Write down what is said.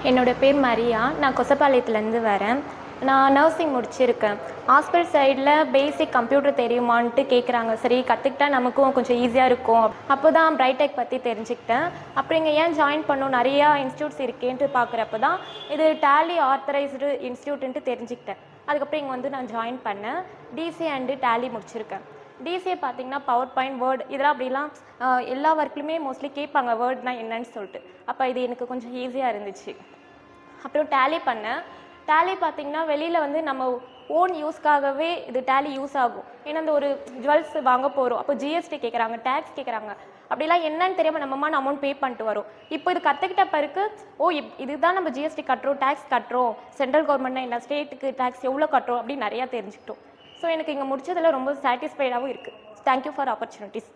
என்னோட பேர் மரியா. நான் கொசப்பாளையத்துலேருந்து வரேன். நான் நர்சிங் முடிச்சிருக்கேன். ஹாஸ்பிட்டல் சைடில் பேசிக் கம்ப்யூட்டர் தெரியுமான்ட்டு கேட்குறாங்க. சரி கற்றுக்கிட்டா நமக்கும் கொஞ்சம் ஈஸியாக இருக்கும். அப்போ தான் பிரைடெக் பற்றி தெரிஞ்சுக்கிட்டேன். அப்புறம் இங்கே ஏன் ஜாயின் பண்ணணும், நிறையா இன்ஸ்டியூட்ஸ் இருக்கேன்ட்டு பார்க்குறப்ப தான் இது டேலி ஆத்தரைஸ்டு இன்ஸ்டியூட்டுன்ட்டு தெரிஞ்சுக்கிட்டேன். அதுக்கப்புறம் இங்கே வந்து நான் ஜாயின் பண்ணேன். டிசி அண்டு டேலி முடிச்சிருக்கேன். டிசிஏ பார்த்தீங்கன்னா பவர் பாயிண்ட், வேர்டு இதெல்லாம் அப்படிலாம் எல்லா ஒர்க்லையுமே மோஸ்ட்லி கேட்பாங்க வேர்ட்னா என்னன்னு சொல்லிட்டு. அப்போ இது எனக்கு கொஞ்சம் ஈஸியாக இருந்துச்சு. அப்புறம் டேலி பண்ணேன். டேலி பார்த்திங்கன்னா வெளியில் வந்து நம்ம ஓன் யூஸ்க்காகவே இது டேலி யூஸ் ஆகும். ஏன்னா இந்த ஒரு ஜுவல்ஸ் வாங்க போகிறோம், அப்போ ஜிஎஸ்டி கேட்குறாங்க, டேக்ஸ் கேட்குறாங்க. அப்படிலாம் என்னன்னு தெரியாமல் நம்மமான அமௌண்ட் பே பண்ணிட்டு வரும். இப்போ இது கற்றுக்கிட்ட பிறகு இதுதான் நம்ம ஜிஎஸ்டி கட்டுறோம், டேக்ஸ் கட்டுறோம், சென்ட்ரல் கவர்மெண்ட்னா என்ன, ஸ்டேட்டுக்கு டேக்ஸ் எவ்வளோ கட்டுறோம் அப்படின்னு நிறையா தெரிஞ்சுக்கிட்டோம். ஸோ எனக்கு இங்கே முடிச்சதில் ரொம்ப சாட்டிஸ்ஃபைடாகவும் இருக்குது. Thank you for opportunities.